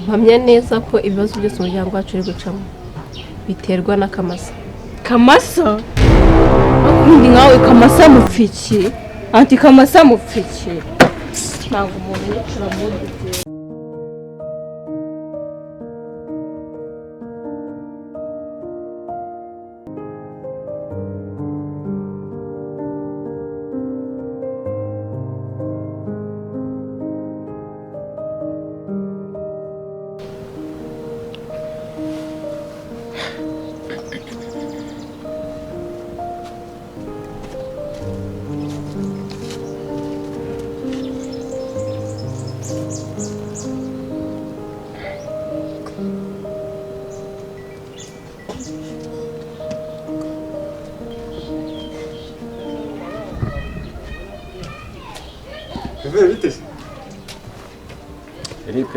mpamya neza ko ibibazo byose umuryango wacu uri gucamo biterwa n'akamasa. Kamasa? Akundi nkawe kamasa mupfiki? Anti kamasa mupfiki? Ntabwo umuntu yicura mu buryo. Vitesse. Eric.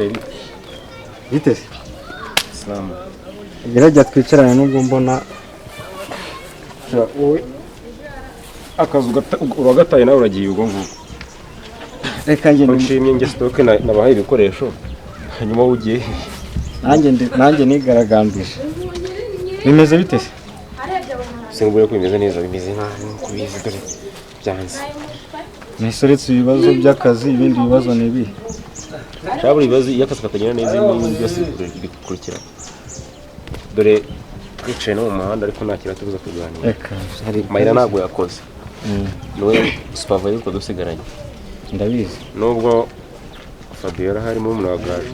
Vitesse. Salamu. Gerajya twicarana nubwo mbona wowe akazu uragataye nawe uragiye ubwo nguko. Reka nge nshimye nge stock nabahaye ibikoresho hanyuma ugiye nanjye nigaragambije. Bimeze bite se? Singuye ko bimeze neza bimeze kubizi dore byanze. Nisoretse ibibazo by'akazi ibindi bibazo nebi. Cyaburi ibibazo y'akazi katagenda neza n'ibindi byose bikurikira. Dore twicaye no mu muhanda ariko nta kintu tubuza kuganira. Reka hari Mayira ntago yakoze. Nowe supervisor ko dusigaranye. Ndabizi. Nubwo Fabiola harimo umuntu wagaje.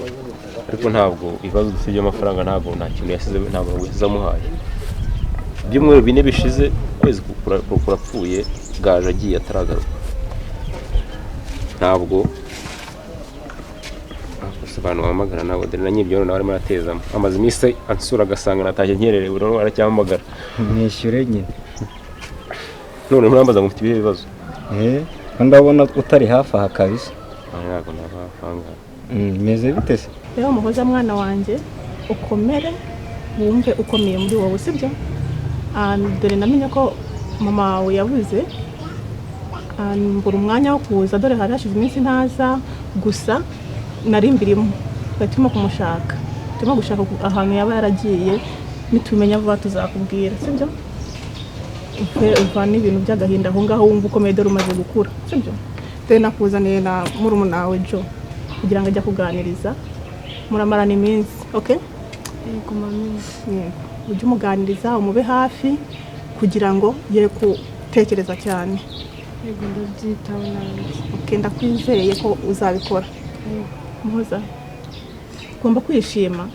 Ariko ntabwo ibibazo dufite amafaranga ntabwo nta kintu yasize ntabwo yamuhaye. Byumwe bine bishize kwezi kurapfuye gaje agiye ataragaruka. Ntabwo abantu bamagara nabo dore na nyibyo nawe arimo aratezamo amazi iminsi ansura agasanga nataje nkererewe rero aracyamagara mwishyure nyine none nturambaza ngo mfite ibihe bibazo ndabona utari hafi aha kabisa ntabwo nabafanga meze bite se rero muhoza mwana wanjye ukomere wumve ukomeye muri wowe sibyo dore namenye ko mama wawe yabuze mbura umwanya wo kuza dore hari hashize iminsi ntaza gusa nari mbirimo batimo kumushaka turimo gushaka ahantu yaba yaragiye nitumenya vuba tuzakubwira sibyo uvana ibintu by'agahinda aho ngaho wumva ukomeye dore umaze gukura sibyo dore nakuzaniye na murumuna wawe Jo kugira ngo ajya kuganiriza muramarana iminsi okay yego mami ujye umuganiriza umube hafi kugira ngo ye gutekereza cyane yego ndabyitaho nanjye okay ndakwizeye ko uzabikora muhoza ugomba kwishima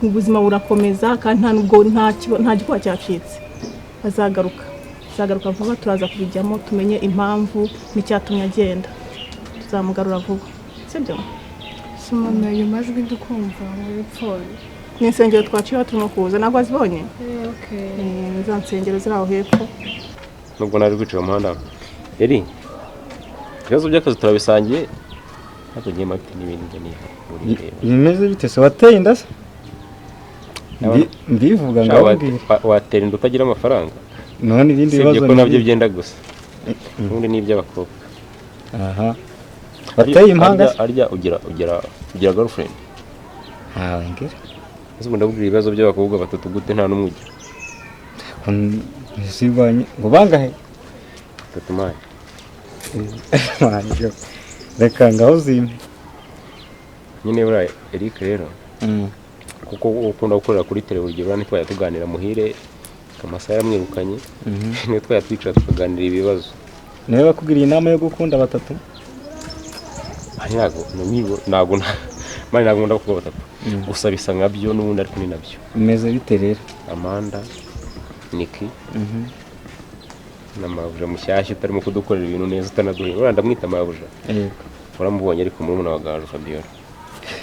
ubuzima burakomeza kandi nta nubwo nta gikuba cyacitse azagaruka vuba turaza kubijyamo tumenye impamvu n'icyatumye agenda tuzamugarura vuba sibyo mama ayo majwi dukumva muri pole ni insengero twaciye turimo kuza ntabwo azibonye okay za nsengero ziri aho hepfo nubwo nari gucira umuhanda yari ibibazo by'akazi turabisangiye ntabwo ngiye mafite n'ibindi bimeze bite se wateye inda se ndivuga ngo watera inda utagira amafaranga none ibindi bibazo ko nabyo byenda gusa ubundi ni iby'abakobwa aha wateye impanga arya ugira girlfriend ngira ese ndabwira ibibazo by'abakobwa batatu gute nta numwe ugira sibanye ngo bangahe tatumanye reka ngaho zimwe nyine bura Eric rero kuko ukunda gukorera kuri televiziyo bane twaya tuganira muhire Kamasa yaramwirukanye ne twaya twicara tukaganira ibibazo nawe bakugiriye inama yo gukunda batatu ntago mari ntago ndakubwa batatu gusa bisa nkabyo n'ubundi ariko ni nabyo meze bite rero Amanda Niki namabuja mushyashya utarimo kudukorera ibintu neza utanaduhe uranda mwita mabuja yego uramubonye ariko murumuna wa Gaju Fabiola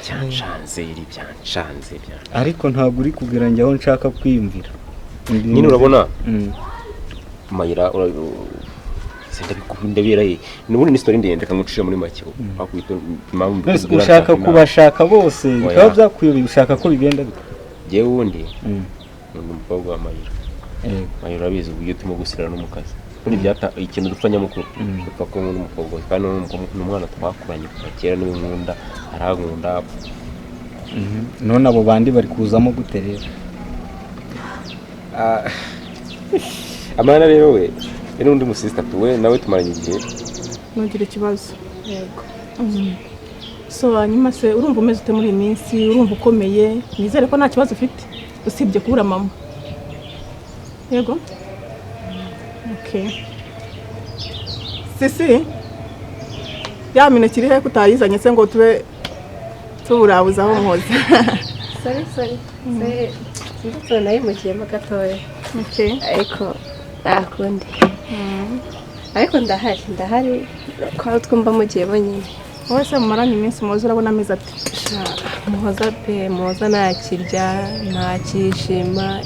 byanshanze ariko ntabwo uri kugeranja aho nshaka kwiyumvira nyine urabona Mayira sindabikunda biraye nubundi ni story ndende kangucishije muri make akwita impamvu ushaka kubashaka bose bikaba byakuyobye ushaka ko bigenda bite je wundi umukobwa wa Mayira Mayira abizi uburyo timo gusirana n'umukazi kuri byata ikintu dupfanya mukuru dupfa ko n'umukobwa kandi n'umwana twakuranye kera niwe nkunda arankunda none abo bandi bari kuzamo gute rero? Amana rero we n'undi musista tuwe nawe tumaranye igihe. Ntugire ikibazo. Yego. So hanyuma se urumva umeze ute muri iyi minsi? Urumva ukomeye? Nizere ko nta kibazo ufite usibye kubura mama. Yego. Okay. Sisi. Ya mineke iri he kutayizanye se ngo tube tuburabuza aho muhoze? Sorry. Sinzi nayimukiyemo gatoya. Okay. Ariko nakundi. Ariko ndahari ko twumva mugiye bonyine. Wowe se mumaranye iminsi muhoze urabona ameze ati? Muhoza nakirya nakishima.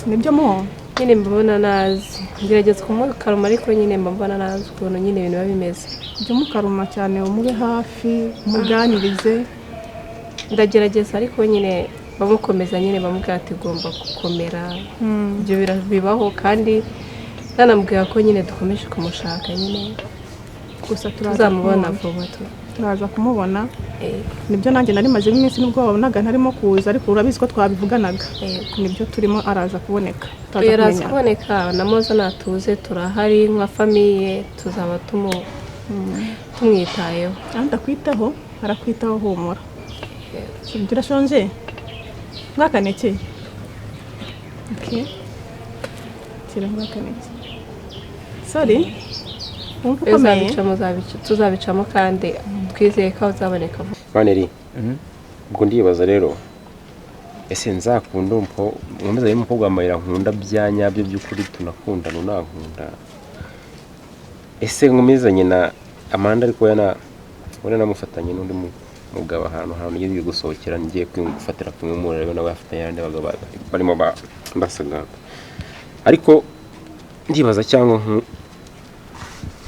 Nibyo muho? Nyine mbona nazi. Ngerageza kumukaruma ariko nyine mbona nazi ukuntu nyine ibintu biba bimeze. Jya umukaruma cyane umube hafi, umuganirize. Ndagerageza ariko nyine bamukomeza nyine bamubwira ati ugomba gukomera. Ibyo bibaho kandi nanamubwira ko nyine dukomeje kumushaka nyine. Gusa tuzamubona vuba turaza kumubona. Nibyo nanjye nari maze iminsi nubwo wabonaga ntarimo kuza ariko urabizi ko twabivuganaga. Nibyo turimo araza kuboneka. Araza kuboneka namoza natuze turahari nka famiye tuzaba tumwitayeho. Ndakwitaho arakwitaho humura. Turashonje. Mwakaneke. Okay. Mwakaneke. Sorry. Tuzabicamo kandi twizeye ko uzaboneka vuba. Vaneri. Ubwo ndibaza rero ese nzakunda mwemeza ari umukobwa wamayira nkunda byanyabyo by'ukuri tunakundana unankunda. Ese nkomezanye na Amanda ariko ubona namufatanye n'undi mugabo ahantu ngiye gusohokera ngiye gufatira kumwe mu rero nawe afite yandi bagabo barimo basaga. Ariko ndibaza cyangwa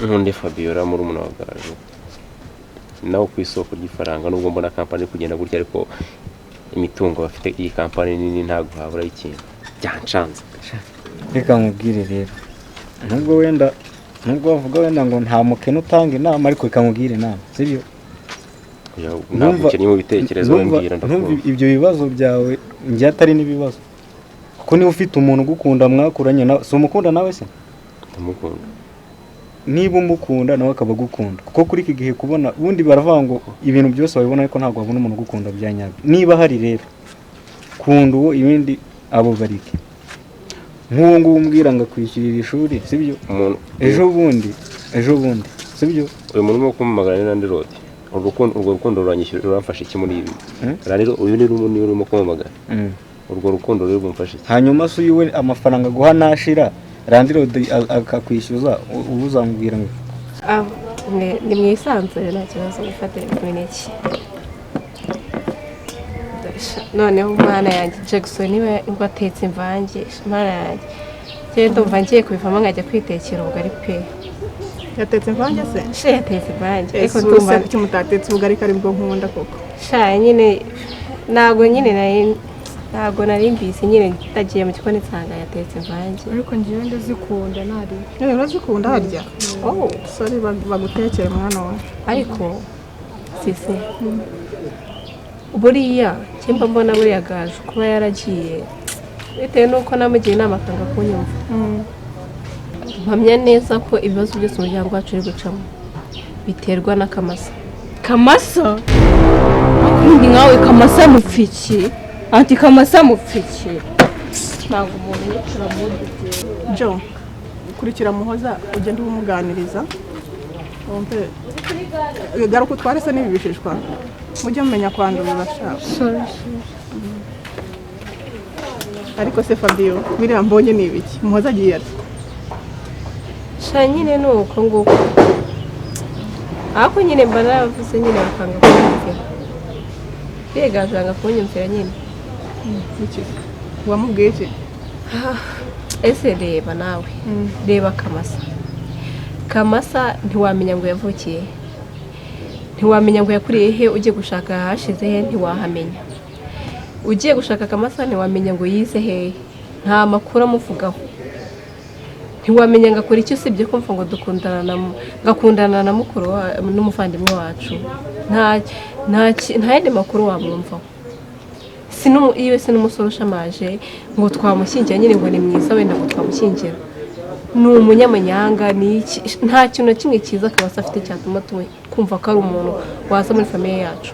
nkunde Fabiola muri umuntu wagaraje nawe ku isoko ry'ifaranga nubwo mbona company kugenda gutya ariko imitungo bafite iyi company nini ntago habura ikintu byancanze. Reka nkubwire rero nubwo bavuga wenda ngo nta mukene utanga inama ariko ikamubwira inama sibyo? Ntabwo mu bitekerezo wembwira ndakumva ibyo bibazo byawe njye atari n'ibibazo kuko niba ufite umuntu ugukunda mwakuranye nawe so umukunda nawe se? Ndamukunda. Niba umukunda nawe akaba agukunda kuko kuri iki gihe kubona ubundi baravuga ngo ibintu byose wabibona ariko ntabwo wabona umuntu ugukunda byanyabyo. Niba hari rero kunda uwo ibindi abo barike nk'uwo nguwo umbwira ngo akwishyurira ishuri sibyo? Ejo bundi sibyo? Uyu muntu urimo kumamagara n'andi road urwo rukundo ruranyishyura uramfasha iki muri ibi? Rero uyu ni rumwe urimo kumamagara urwo rukundo rero rumfasha iki? Hanyuma se uyu we amafaranga guha nashira Randirodi akakwishyuza ubuzambwira ngo ni mwisanzure nta kibazo gufatira imineke. Noneho umwana yanjye Jackson niwe ngo atetse imvange imana yanjye cyane ndumva ngiye kubivamo nkajya kwitekera ubugari pe. Yatetse imvange se? Yatetse imvange ariko ndumva ko mutatetse ubugari kari bwo nkunda koko. Nyine ntabwo nari mbisi nyine ndagiye mu gikoni nsanga yatetse imvange. Ariko ngiye ndazikunda nari. Urazikunda harya? Sorry bagutekere mwana wawe. Ariko sisi buriya kimba mbona buriya gaje kuba yaragiye bitewe nuko namugiye inama akanga kunyumva. Mpamya neza ko ibibazo byose umuryango wacu uri gucamo biterwa na Kamasa. Kamasa? Akundi nkawe Kamasa mupfiki? Anti Kamasa mupfiki? Ntabwo umuntu yicira muri Jo kurikira Muhoza ugenda umuganiriza. Wumve garuka utware se n'ibibishishwa. Mujye mumenya kwandura bashaka. Ariko se Fabio biriya mbonye ni ibiki? Muhoza agiye ati nyine nuko nguko. Ako nyine mba naravuze nyine bakanga kunyumvira. Begajanga kunyumvira nyine. Iki wamubwiye iki? Ese reba nawe. Reba Kamasa ntiwamenya ngo yavukiye. Ntiwamenya ngo yakuriye he ugiye gushaka hashize he ntiwahamenya. Ugiye gushaka Kamasa ntiwamenya ngo yize he. Nta makuru amuvugaho. Ntiwamenya ngo akora icyo usibye kumva ngo ngakundana na mukuru n'umuvandimwe wacu. nta yandi makuru wamwumvaho iyo se n'umusore ushamaje ngo twamushyingira nyine ngo ni mwiza wenda ngo twamushyingira ni umunyamanyanga nta kintu na kimwe cyiza Kamasa afite cyatuma kumva ko ari umuntu waza muri famiye yacu.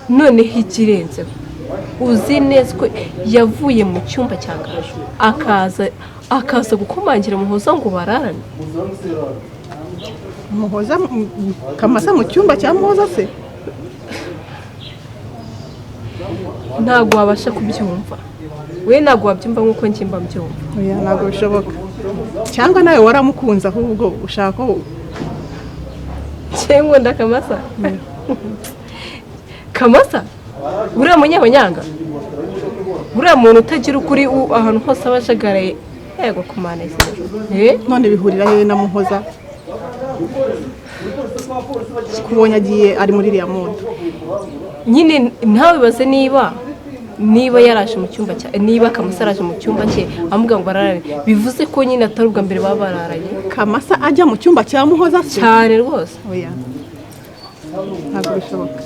Noneho ikirenzeho uzi neza ko yavuye mu cyumba cya Gaju akaza gukomangira Muhoza ngo bararane. Muhoza Kamasa mu cyumba cya Muhoza se ntabwo wabasha kubyumva, we ntabwo wabyumva nk'uko njye mba mbyumva. oya ntabwo bishoboka, cyangwa nawe waramukunze ahubwo ushaka ko cyangwa nda Kamasa Kamasa uriya munyamanyanga, uriya muntu utagira ukuri ahantu hose aba ajagaraye. Yego kumana ese none bihurira hehe na Muhoza kubonye agiye ari muri iriya muntu? nyine ntawe bibaze niba yaraje mu cyumba cya niba Kamasa yaraje mu cyumba cye amuga ngo bararane, bivuze ko nyine atari ubwa mbere baba bararanye. Kamasa ajya mu cyumba cya Muhoza se? Cyane rwose. oya ntabwo bishoboka.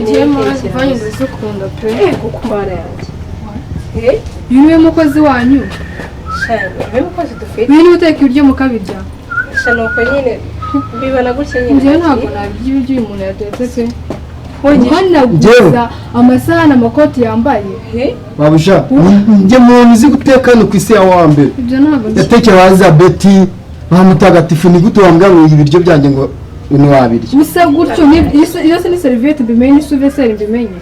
Ngiye mazi vanyu ndazikunda pe. Kukwara yanjye. Uyu niwe mukozi wanyu. Shana, wewe mukozi dufite. Uyu niwe uteka ibiryo mukabirya. Shana uko nyine bibana gutya nyine. Ngiye ntabwo nabirya ibiryo uyu muntu yatetse pe. Uhanaguza amasahani amakoti yambaye. Babusha njye muntu uzi guteka no ku isi ya wa mbere. Ibyo ntabwo yatekera Elizabeth bamutagatifu ni gute wambwira ngo ibiryo byanjye ngo ni wabirya gusa gutyo iyo se ni serviette mbimenye suveseri mbimenye.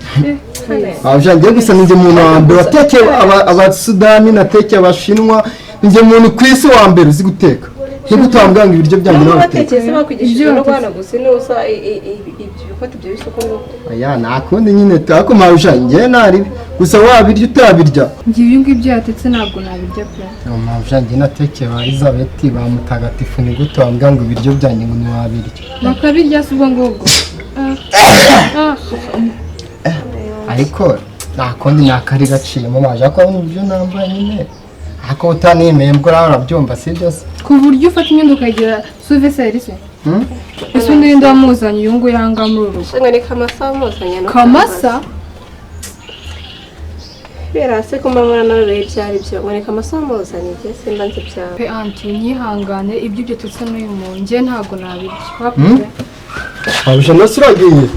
Babusha njye gusa njye muntu wa mbere watekeye abasudani natekeye abashinwa, njye muntu ku isi wa mbere uzi guteka. Nigute wambwira ngo ibiryo byanjye ni wabiteka? Batekeye bakugishije no bana gusa ni usa ibyo ibyo bisoko ngo aya nakundi nyine tako Babusha njye nari gusa wabirya utabirya. Ngiye uyu ngibyo yatetse ntabwo nabirya pe. Babusha njye natekeye Elizabeth bamutagatifu ni gute wambwira ngo ibiryo byanjye ngo ni wabirya? Bakabirya si ubwo ngubwo. Ariko nakundi nakari gaciyemo maje ko n'ibyo nambaye nyine ako utanemeye mbwo arabyumva sibyo se Ku buryo ufata imyenda ukagira suveseri se? Ese undi nda wamuzanye uyu nguyu yanga muri urugo. shanga ni Kamasa muzanye no. Kamasa? Birase ko mbamara nawe byari byo. Ngo ni Kamasa muzanye je simba nzi byawe. Pe anti nyihangane ibyo tutse n'uyu muntu nje ntabwo nabirya. Babusha nasuragiye